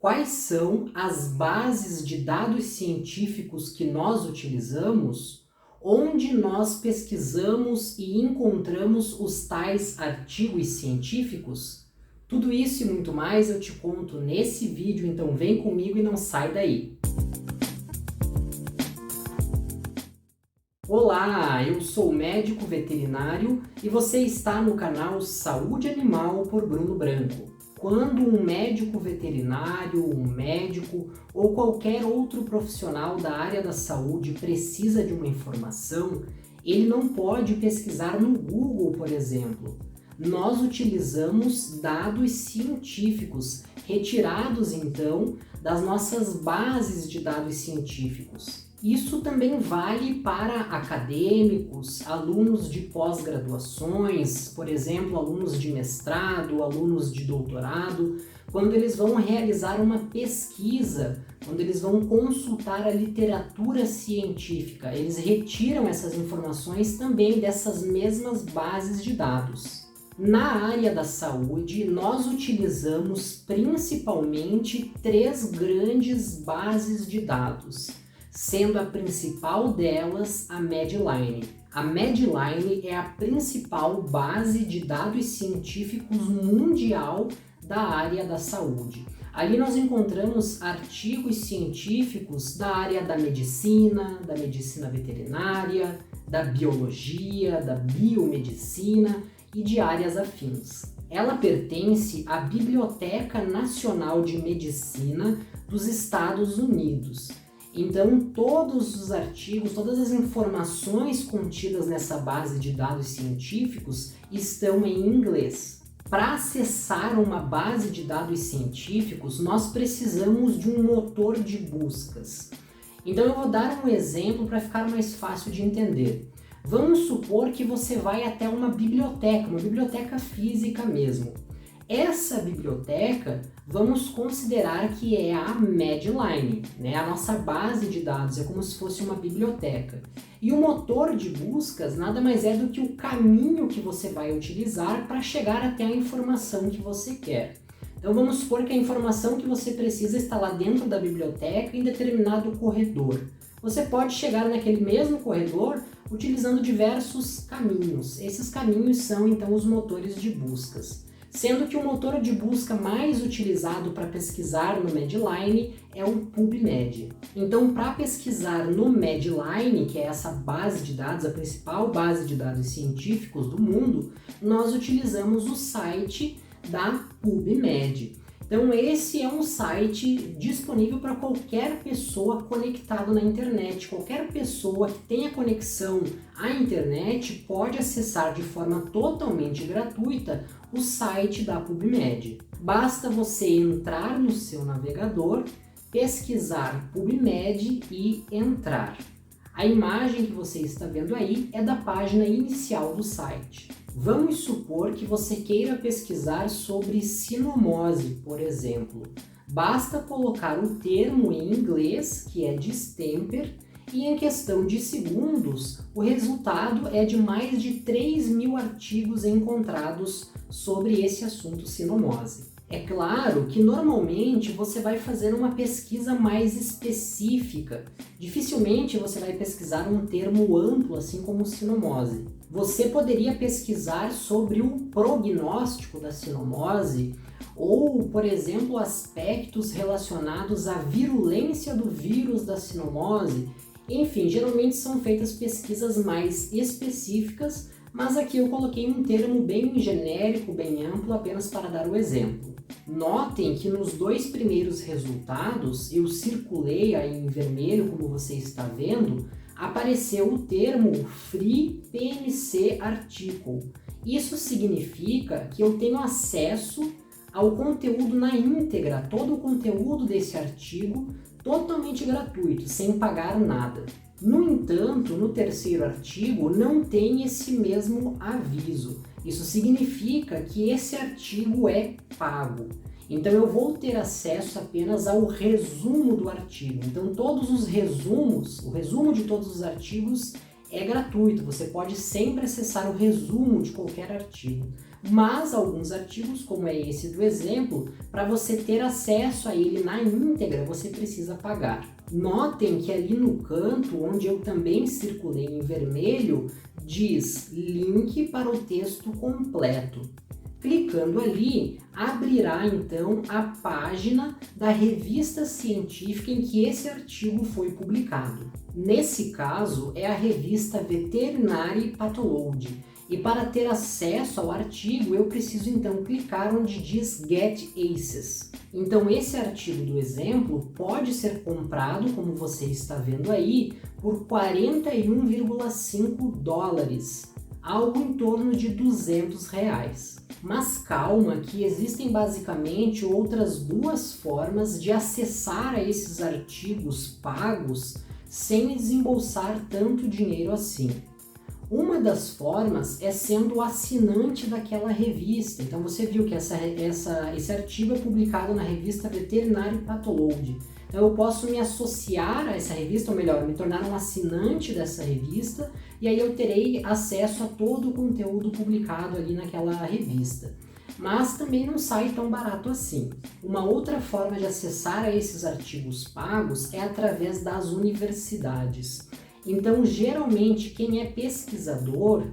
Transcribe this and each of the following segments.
Quais são as bases de dados científicos que nós utilizamos, onde nós pesquisamos e encontramos os tais artigos científicos? Tudo isso e muito mais eu te conto nesse vídeo, então vem comigo e não sai daí. Olá, eu sou médico veterinário e você está no canal Saúde Animal por Bruno Branco. Quando um médico veterinário, um médico ou qualquer outro profissional da área da saúde precisa de uma informação, ele não pode pesquisar no Google, por exemplo. Nós utilizamos dados científicos, retirados então das nossas bases de dados científicos. Isso também vale para acadêmicos, alunos de pós-graduações, por exemplo, alunos de mestrado, alunos de doutorado, quando eles vão realizar uma pesquisa, quando eles vão consultar a literatura científica, eles retiram essas informações também dessas mesmas bases de dados. Na área da saúde, nós utilizamos principalmente três grandes bases de dados, sendo a principal delas a Medline. A Medline é a principal base de dados científicos mundial da área da saúde. Ali nós encontramos artigos científicos da área da medicina veterinária, da biologia, da biomedicina e de áreas afins. Ela pertence à Biblioteca Nacional de Medicina dos Estados Unidos. Então, todos os artigos, todas as informações contidas nessa base de dados científicos estão em inglês. Para acessar uma base de dados científicos, nós precisamos de um motor de buscas. Então, eu vou dar um exemplo para ficar mais fácil de entender. Vamos supor que você vai até uma biblioteca física mesmo. Essa biblioteca, vamos considerar que é a Medline, né? A nossa base de dados, é como se fosse uma biblioteca. E o motor de buscas nada mais é do que o caminho que você vai utilizar para chegar até a informação que você quer. Então vamos supor que a informação que você precisa está lá dentro da biblioteca em determinado corredor. Você pode chegar naquele mesmo corredor utilizando diversos caminhos. Esses caminhos são então os motores de buscas. Sendo que o motor de busca mais utilizado para pesquisar no Medline é o PubMed. Então, para pesquisar no Medline, que é essa base de dados, a principal base de dados científicos do mundo, nós utilizamos o site da PubMed. Então, esse é um site disponível para qualquer pessoa conectada na internet. Qualquer pessoa que tenha conexão à internet pode acessar de forma totalmente gratuita o site da PubMed. Basta você entrar no seu navegador, pesquisar PubMed e entrar. A imagem que você está vendo aí é da página inicial do site. Vamos supor que você queira pesquisar sobre sinomose, por exemplo. Basta colocar o termo em inglês, que é distemper, e em questão de segundos, o resultado é de mais de 3.000 artigos encontrados sobre esse assunto sinomose. É claro que normalmente você vai fazer uma pesquisa mais específica. Dificilmente você vai pesquisar um termo amplo, assim como sinomose. Você poderia pesquisar sobre o prognóstico da sinomose ou, por exemplo, aspectos relacionados à virulência do vírus da sinomose. Enfim, geralmente são feitas pesquisas mais específicas, mas aqui eu coloquei um termo bem genérico, bem amplo, apenas para dar o exemplo. Notem que nos dois primeiros resultados, eu circulei aí em vermelho, como você está vendo, apareceu o termo Free PNC Article. Isso significa que eu tenho acesso ao conteúdo na íntegra, todo o conteúdo desse artigo totalmente gratuito, sem pagar nada. No entanto, no terceiro artigo não tem esse mesmo aviso. Isso significa que esse artigo é pago. Então eu vou ter acesso apenas ao resumo do artigo. Então todos os resumos, o resumo de todos os artigos é gratuito. Você pode sempre acessar o resumo de qualquer artigo. Mas alguns artigos, como é esse do exemplo, para você ter acesso a ele na íntegra, você precisa pagar. Notem que ali no canto, onde eu também circulei em vermelho, diz link para o texto completo. Clicando ali, abrirá então a página da revista científica em que esse artigo foi publicado. Nesse caso, é a revista Veterinary Pathology. E para ter acesso ao artigo, eu preciso então clicar onde diz Get Access. Então esse artigo do exemplo pode ser comprado, como você está vendo aí, por $41,5, algo em torno de R$ 200. Mas calma, que existem basicamente outras duas formas de acessar a esses artigos pagos sem desembolsar tanto dinheiro assim. Uma das formas é sendo assinante daquela revista. Então você viu que esse artigo é publicado na revista Veterinary Pathology. Então eu posso me associar a essa revista, ou melhor, me tornar um assinante dessa revista, e aí eu terei acesso a todo o conteúdo publicado ali naquela revista. Mas também não sai tão barato assim. Uma outra forma de acessar a esses artigos pagos é através das universidades. Então, geralmente, quem é pesquisador,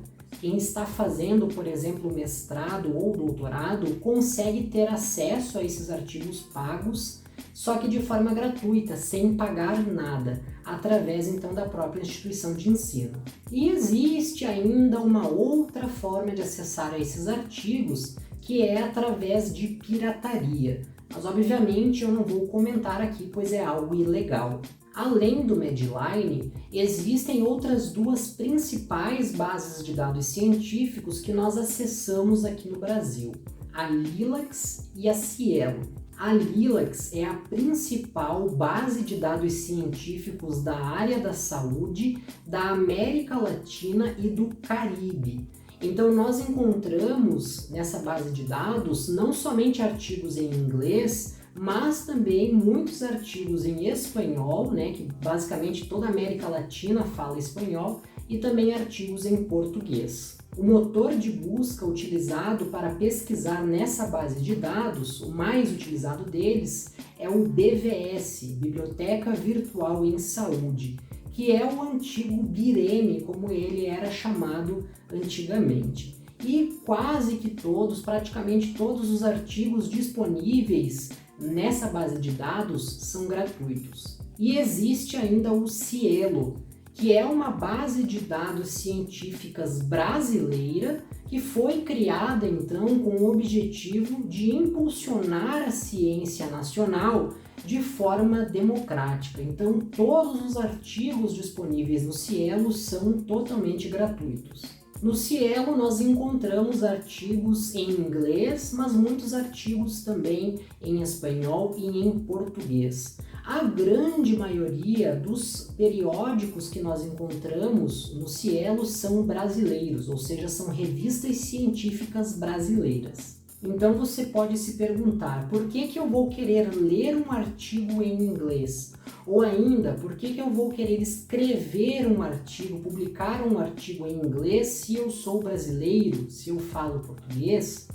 quem está fazendo, por exemplo, mestrado ou doutorado, consegue ter acesso a esses artigos pagos, só que de forma gratuita, sem pagar nada, através então da própria instituição de ensino. E existe ainda uma outra forma de acessar a esses artigos, que é através de pirataria. Mas obviamente eu não vou comentar aqui, pois é algo ilegal. Além do Medline, existem outras duas principais bases de dados científicos que nós acessamos aqui no Brasil, a Lilacs e a Cielo. A Lilacs é a principal base de dados científicos da área da saúde da América Latina e do Caribe. Então nós encontramos nessa base de dados não somente artigos em inglês, mas também muitos artigos em espanhol, que basicamente toda a América Latina fala espanhol, e também artigos em português. O motor de busca utilizado para pesquisar nessa base de dados, o mais utilizado deles, é o BVS, Biblioteca Virtual em Saúde, que é o antigo BIREME, como ele era chamado antigamente. E quase que todos, praticamente todos os artigos disponíveis nessa base de dados são gratuitos. E existe ainda o Cielo, que é uma base de dados científicas brasileira que foi criada então com o objetivo de impulsionar a ciência nacional de forma democrática. Então todos os artigos disponíveis no Cielo são totalmente gratuitos. No Cielo nós encontramos artigos em inglês, mas muitos artigos também em espanhol e em português. A grande maioria dos periódicos que nós encontramos no Cielo são brasileiros, ou seja, são revistas científicas brasileiras. Então você pode se perguntar, por que eu vou querer ler um artigo em inglês? Ou ainda, por que eu vou querer escrever um artigo, publicar um artigo em inglês se eu sou brasileiro, se eu falo português?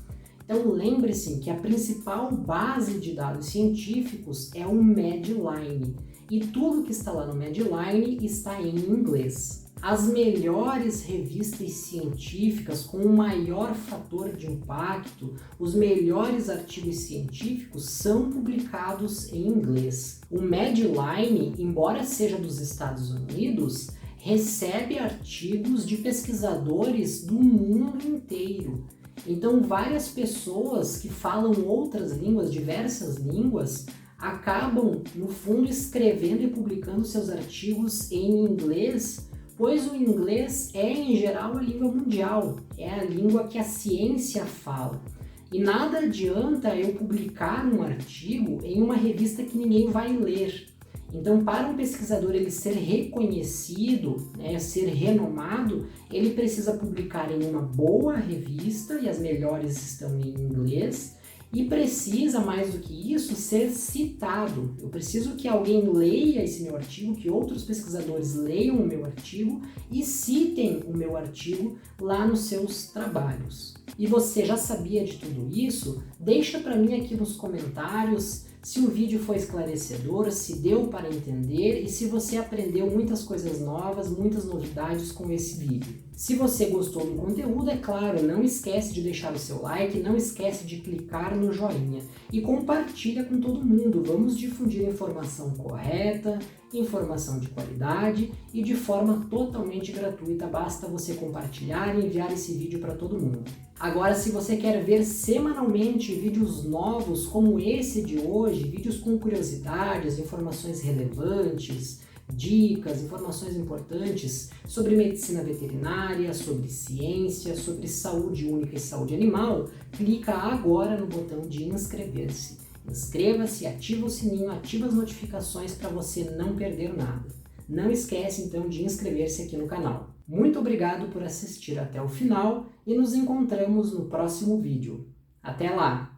Então lembre-se que a principal base de dados científicos é o Medline, e tudo que está lá no Medline está em inglês. As melhores revistas científicas com o maior fator de impacto, os melhores artigos científicos são publicados em inglês. O Medline, embora seja dos Estados Unidos, recebe artigos de pesquisadores do mundo inteiro. Então, várias pessoas que falam outras línguas, diversas línguas, acabam, no fundo, escrevendo e publicando seus artigos em inglês, pois o inglês é, em geral, a língua mundial, é a língua que a ciência fala. E nada adianta eu publicar um artigo em uma revista que ninguém vai ler. Então, para um pesquisador ele ser reconhecido, ser renomado, ele precisa publicar em uma boa revista, e as melhores estão em inglês, E precisa, mais do que isso, ser citado. Eu preciso que alguém leia esse meu artigo, que outros pesquisadores leiam o meu artigo e citem o meu artigo lá nos seus trabalhos. E você já sabia de tudo isso? Deixa para mim aqui nos comentários se o vídeo foi esclarecedor, se deu para entender e se você aprendeu muitas coisas novas, muitas novidades com esse vídeo. Se você gostou do conteúdo, é claro, não esquece de deixar o seu like, não esquece de clicar no joinha e compartilha com todo mundo. Vamos difundir informação correta, informação de qualidade e de forma totalmente gratuita. Basta você compartilhar e enviar esse vídeo para todo mundo. Agora, se você quer ver semanalmente vídeos novos como esse de hoje, vídeos com curiosidades, informações relevantes, dicas, informações importantes sobre medicina veterinária, sobre ciência, sobre saúde única e saúde animal, clica agora no botão de inscrever-se. Inscreva-se, ativa o sininho, ativa as notificações para você não perder nada. Não esquece então de inscrever-se aqui no canal. Muito obrigado por assistir até o final e nos encontramos no próximo vídeo. Até lá!